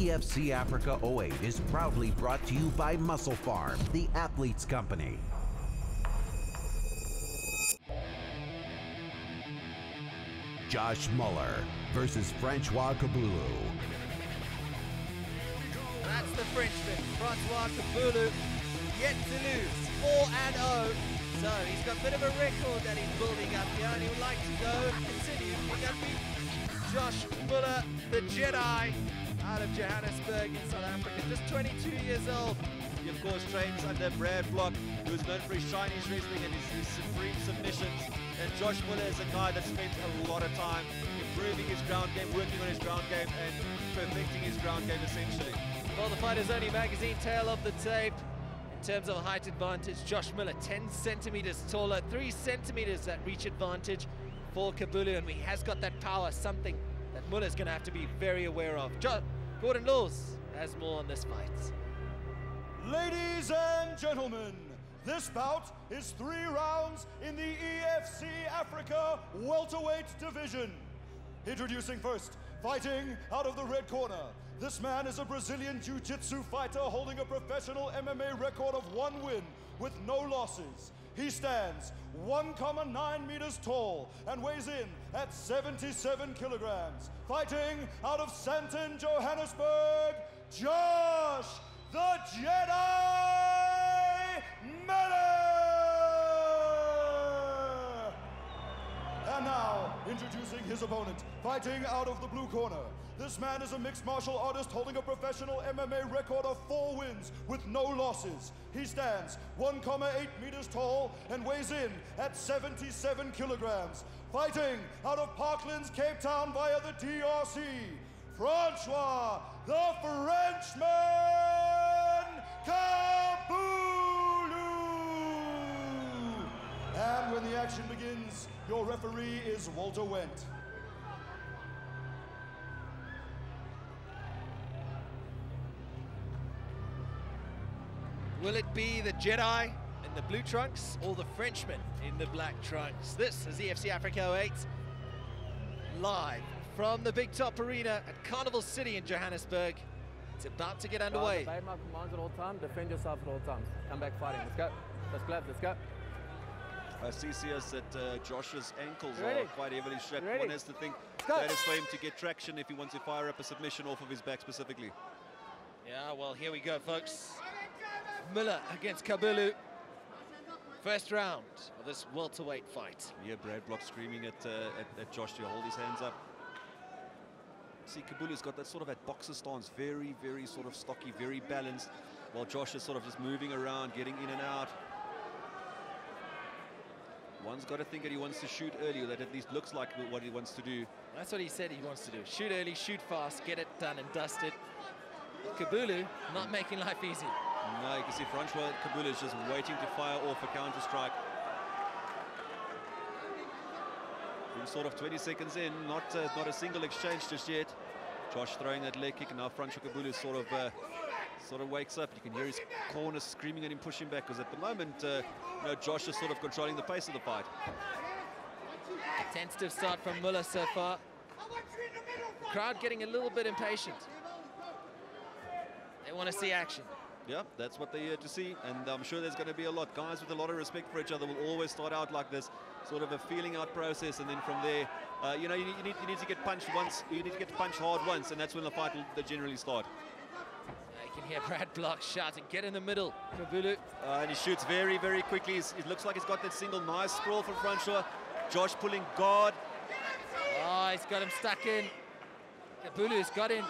EFC Africa 08 is proudly brought to you by Muscle Farm, the athlete's company. Josh Muller versus Francois Kabulu. That's the Frenchman, Francois Kabulu, yet to lose, 4-0. So he's got a bit of a record that he's building up here, and he would like to go and continue. He can beat Josh Muller, the Jedi, out of Johannesburg in South Africa, just 22 years old. He of course trains under Brad Block, who's known for his Chinese wrestling and his supreme submissions. And Josh Muller is a guy that spent a lot of time improving his ground game, working on his ground game, and perfecting his ground game essentially. Well, the Fighters Only magazine tail of the tape. In terms of height advantage, Josh Muller 10 centimeters taller, 3 centimeters at reach advantage for Kabulu, and he has got that power, something that Muller's going to have to be very aware of. Gordon Laws has more on this fight. Ladies and gentlemen, this bout is 3 rounds in the EFC Africa welterweight division. Introducing first, fighting out of the red corner. This man is a Brazilian Jiu-Jitsu fighter holding a professional MMA record of 1 win with no losses. He stands 1,9 meters tall and weighs in at 77 kilograms. Fighting out of Sandton, Johannesburg, Josh the Jedi Muller! And now, introducing his opponent, fighting out of the blue corner. This man is a mixed martial artist holding a professional MMA record of 4 wins with no losses. He stands 1,8 meters tall and weighs in at 77 kilograms. Fighting out of Parklands, Cape Town via the DRC, Francois the Frenchman Kabulu! And when the action begins, your referee is Walter Wendt. Will it be the Jedi in the blue trunks or the Frenchman in the black trunks? This is EFC Africa 08, live from the Big Top Arena at Carnival City in Johannesburg. It's about to get underway. Obey my commands at all times, defend yourself at all times. Come back fighting, let's go. Let's clap, let's go. CCS that Josh's ankles Ready? are quite heavily strapped. Ready? One has to think that is for him to get traction if he wants to fire up a submission off of his back specifically. Yeah, well, here we go, folks. Muller against Kabulu. First round of this welterweight fight. Yeah, Brad Block screaming at Josh to hold his hands up. See, Kabulu's got that sort of that boxer stance, very, very sort of stocky, very balanced, while Josh is sort of just moving around, getting in and out. One's got to think that he wants to shoot early, or that at least looks like what he wants to do. That's what he said he wants to do. Shoot early, shoot fast, get it done and dusted. Kabulu not making life easy. No, you can see Francois Kabulu is just waiting to fire off a counter-strike. Been sort of 20 seconds in, not a single exchange just yet. Josh throwing that leg kick, and now Francois Kabulu sort of wakes up. You can hear his corner screaming at him, pushing back, because at the moment, you know, Josh is sort of controlling the pace of the fight. A tentative start from Muller so far. The crowd getting a little bit impatient. They want to see action. Yeah, that's what they're here to see, and I'm sure there's going to be a lot. Guys with a lot of respect for each other will always start out like this, sort of a feeling out process, and then from there, you know, you need to get punched once, you need to get punched hard once, and that's when the fight will generally start. You can hear Brad Block shouting, get in the middle, Kabulu. And he shoots very, very quickly. It looks like he's got that single nice sprawl from Francois. Josh pulling guard. Oh, he's got him stuck in. Kabulu's got in.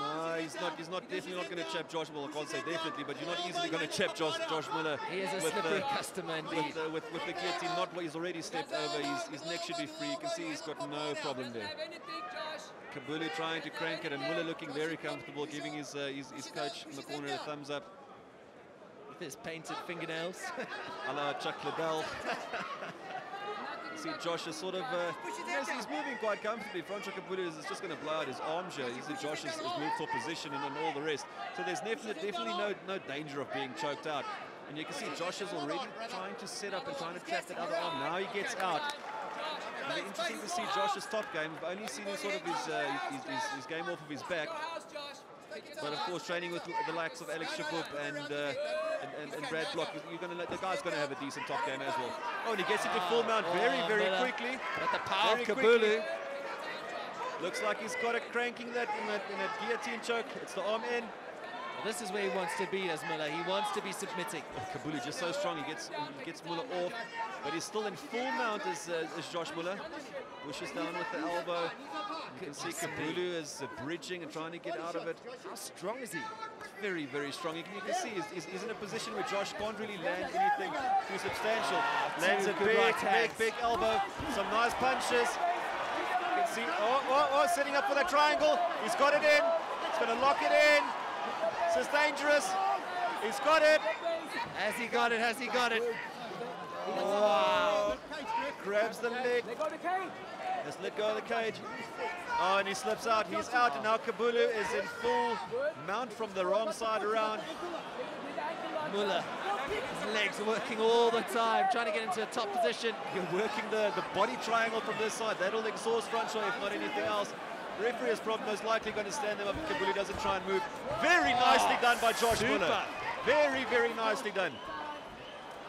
No, he's definitely not going to chap Josh. Well, I can't say definitely, but you're not easily going to chap Josh Muller. He is a slippery customer indeed. With the guillotine, not what he's already stepped over. His neck should be free. You can see he's got no problem there. Kabulu trying to crank it, and Muller looking very comfortable, giving his coach in the corner a thumbs up. With his painted fingernails. A la Chuck Liddell. See, Josh is sort of, he's moving quite comfortably. Francois Kabulu is just going to blow out his arms here. You see Josh has moved for position and all the rest. So there's definitely no danger of being choked out. And you can see Josh is already trying to set up and trying to trap that other arm. Now he gets out. It'll be interesting to see Josh's top game. We've only seen his sort of his game off of his back. But of course, training with the likes of Alex Shabub and Brad Block, the guy's going to have a decent top game as well. Oh, and he gets into full mount very quickly. But the power of Kabulu. Quickly. Looks like he's got it cranking that in a guillotine choke. It's the arm in. Well, this is where he wants to be as Muller. He wants to be submitting. Oh, Kabulu just so strong. He gets Muller off, but he's still in full mount as Josh Muller. Pushes down with the elbow. You can see Kabulu is bridging and trying to get out of it. How strong is he? Very strong. You can see he's in a position where Josh can't really land anything too substantial. Lands a big elbow. Some nice punches. You can see, setting up for that triangle. He's got it in. He's going to lock it in. This is dangerous. He's got it. Has he got it? Has he got it? Wow. Grabs the leg. Just let go of the cage. Oh, and he slips out. He's out, and now Kabulu is in full mount from the wrong side around. Muller, his legs working all the time, trying to get into a top position. You're working the body triangle from this side. That'll exhaust Francois, if not anything else. The referee is probably most likely going to stand them up if Kabulu doesn't try and move. Very nicely done by Josh Muller. Very nicely done.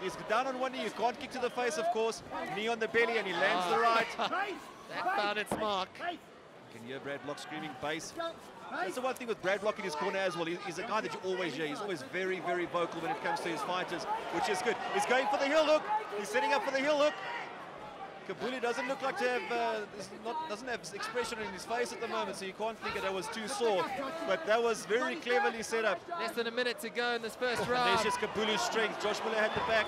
He's down on one knee. You can't kick to the face, of course. Knee on the belly, and he lands the right. That found its mark. You can hear Brad Block screaming base. That's the one thing with Brad Block in his corner as well. He's a guy that you always hear. He's always very vocal when it comes to his fighters, which is good. He's going for the heel hook. He's setting up for the heel hook. Kabulu doesn't look like to have, doesn't have expression in his face at the moment, so you can't think that was too sore. But that was very cleverly set up. Less than a minute to go in this first round. There's just Kabulu's strength. Josh Muller had the back,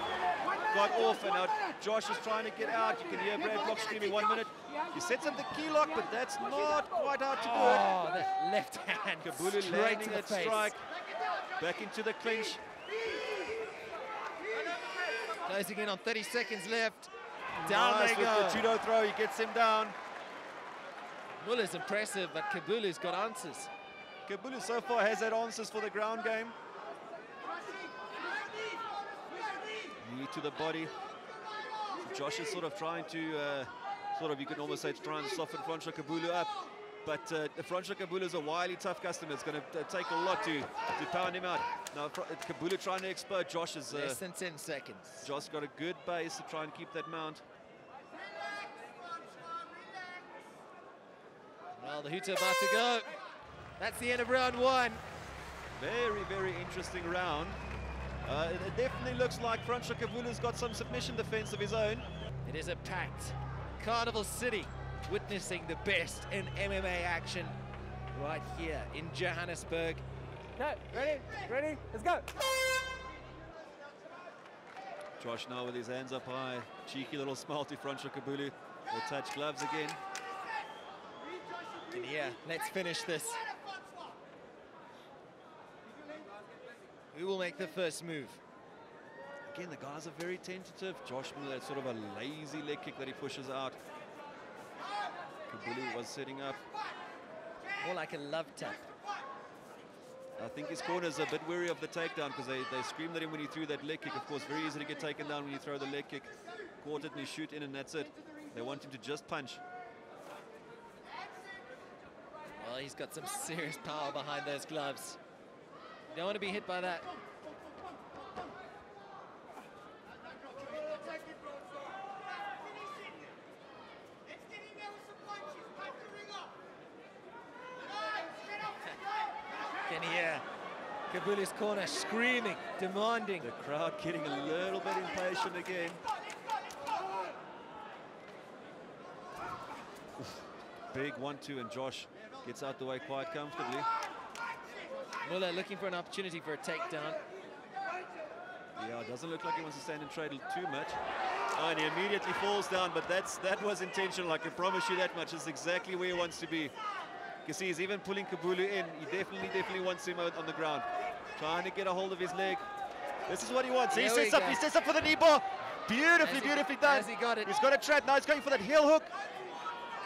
got off, and now Josh is trying to get out. You can hear Brad Block screaming 1 minute. He sets up the key lock, but that's not quite how to do it. Oh, the left hand. Kabulu landing that strike. Back into the clinch. Closing in on 30 seconds left. Down they go. With the judo throw, he gets him down. Muller's impressive, but Kabulu's got answers. Kabulu so far has had answers for the ground game. Knee to the body. So Josh is sort of trying to, you could almost say, trying to soften Francois Kabulu up. But Francois Kabulu is a wily, tough customer. It's going to take a lot to pound him out. Now Kabulu trying to explode. Josh is less than 10 seconds. Josh got a good base to try and keep that mount. Well, the Hooter about to go. That's the end of round one. Very interesting round. It definitely looks like Francois Kabulu's got some submission defense of his own. It is a packed Carnival City, witnessing the best in MMA action right here in Johannesburg. Okay, ready, let's go. Josh now with his hands up high, cheeky little smile to Francois Kabulu. Will touch gloves again. And yeah, let's finish this. Who will make the first move? Again, the guys are very tentative. Josh Muller, that's sort of a lazy leg kick that he pushes out. Kabulu was setting up. More like a love tap. I think his corner's a bit wary of the takedown because they screamed at him when he threw that leg kick. Of course, very easy to get taken down when you throw the leg kick. Caught it and you shoot in and that's it. They want him to just punch. Well, he's got some serious power behind those gloves. You don't want to be hit by that. Can hear Kabulu's corner screaming, demanding. The crowd getting a little bit impatient again. Big 1-2 and Josh gets out the way quite comfortably. Muller looking for an opportunity for a takedown. Yeah, it doesn't look like he wants to stand and trade too much. Oh, and he immediately falls down, but that was intentional. I can promise you that much. It's exactly where he wants to be. You can see he's even pulling Kabulu in. He definitely wants him out on the ground. Trying to get a hold of his leg. This is what he wants. He sets up for the knee bar. Beautifully done. Has he got it? He's got a trap. Now he's going for that heel hook.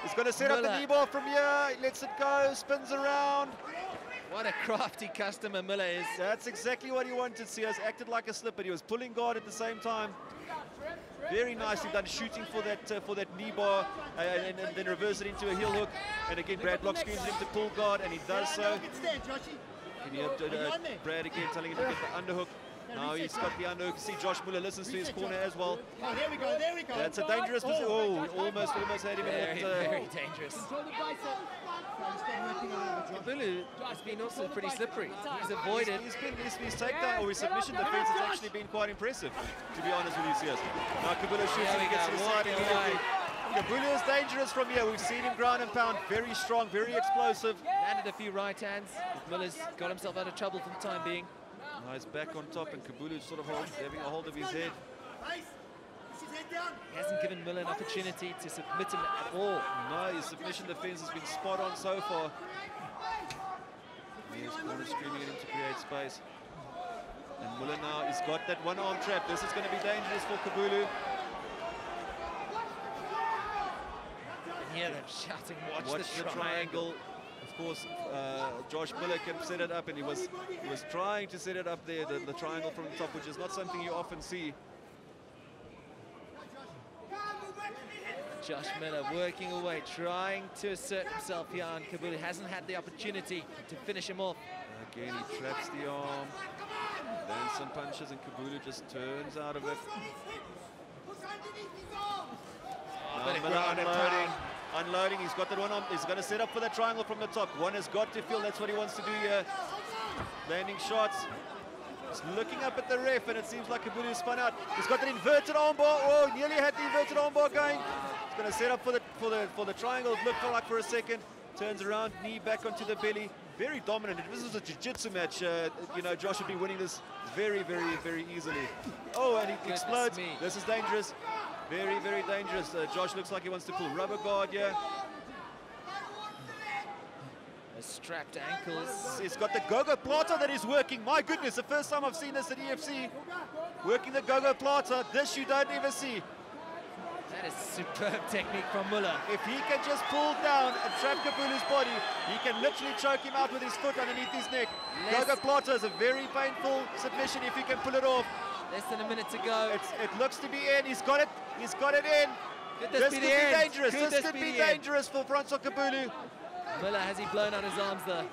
He's going to set up the knee bar from here. He lets it go, spins around. What a crafty customer Muller is. That's exactly what he wanted. He has acted like a slip, but he was pulling guard at the same time. Very nicely done, shooting for that knee bar, and then reverse it into a heel hook. And again, Brad Block screams him to pull guard, and he does so. Can you have Brad again telling him to get the underhook? Now he's got the underhook. See, Josh Muller listens to his corner as well. Oh, there we go, there we go. That's a dangerous position. Oh, almost had him in Very, that. very dangerous. Kabulu has been also pretty slippery. He's avoided. His takedown or his submission defense has actually been quite impressive, to be honest with you, CS. Now Kabulu shoots There we and gets go, to the side walking immediately. away. Kabulu is dangerous from here. We've seen him ground and pound. Very strong, very explosive. Landed a few right hands. Muller's got himself out of trouble for the time being. Now he's back on top, and Kabulu sort of having a hold of his head. He hasn't given Muller an opportunity to submit him at all. No, his submission defense has been spot on so far. He's corner screaming at him to create space. And Muller now, he's got that one arm trap. This is going to be dangerous for Kabulu. And hear them shouting, watch the triangle. Of course, Josh Muller can set it up, and he was trying to set it up there, the triangle from the top, which is not something you often see. Josh Muller working away, trying to assert himself here on Kabulu. Hasn't had the opportunity to finish him off. Again, he traps the arm, lands some punches, and Kabulu just turns out of it. Muller unloading, he's got that one on, he's going to set up for that triangle from the top. One has got to feel that's what he wants to do here. Landing shots. He's looking up at the ref, and it seems like Kabulu is spun out. He's got that inverted armbar. Oh, nearly had the inverted armbar going. He's going to set up for the triangle. It looked like for a second. Turns around, knee back onto the belly. Very dominant. If this was a jiu-jitsu match, you know, Josh would be winning this very, very, very easily. Oh, and he explodes. This is dangerous. Very, very dangerous. Josh looks like he wants to pull rubber guard here. Strapped ankles. He's got the go-go plata that is working. My goodness, the first time I've seen this at EFC. Working the go-go plata. This you don't ever see. That is superb technique from Muller. If he can just pull down and trap Kabulu's body, he can literally choke him out with his foot underneath his neck. Go-go plata is a very painful submission if he can pull it off. Less than a minute to go. It looks to be in. He's got it. He's got it in. This could be dangerous. This could be dangerous for Francois Kabulu. Muller, has he blown out his arms there?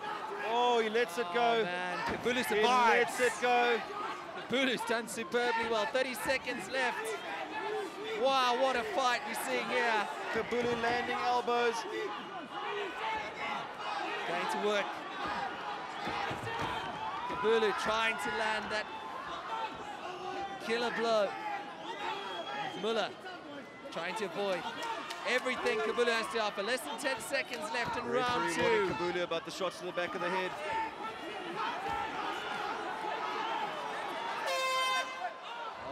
Oh, he lets it go. Oh, man, Kabulu survives. He lets it go. Kabulu's done superbly well. 30 seconds left. Wow, what a fight we're seeing here. Kabulu landing elbows. Going to work. Kabulu trying to land that killer blow. Muller trying to avoid everything Kabulu has to offer. Less than 10 seconds left in round two. Kabulu about the shots to the back of the head.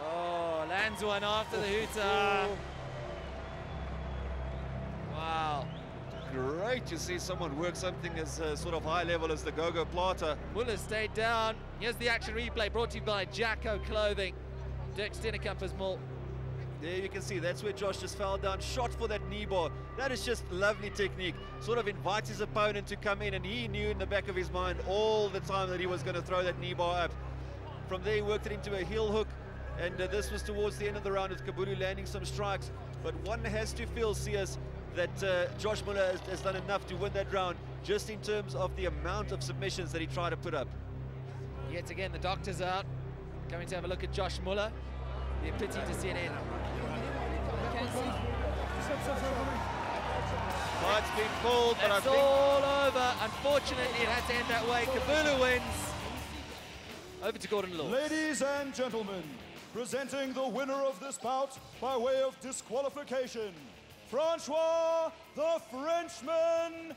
Oh, lands one after the hooter. Wow. Great to see someone work something as sort of high level as the go-go plata. Muller stayed down. Here's the action replay brought to you by Jacko Clothing. Dirk Stennekamp as Mull. There you can see, that's where Josh just fell down, shot for that knee bar. That is just lovely technique. Sort of invites his opponent to come in, and he knew in the back of his mind all the time that he was going to throw that knee bar up. From there, he worked it into a heel hook, and this was towards the end of the round with Kabulu landing some strikes. But one has to feel, CS, that Josh Muller has done enough to win that round, just in terms of the amount of submissions that he tried to put up. Yet again, the doctor's out. Going to have a look at Josh Muller. Be a pity to see it end. Fight's been called, but it's I think all over. Unfortunately, it had to end that way. Kabulu wins. Over to Gordon Law. Ladies and gentlemen, presenting the winner of this bout by way of disqualification, Francois the Frenchman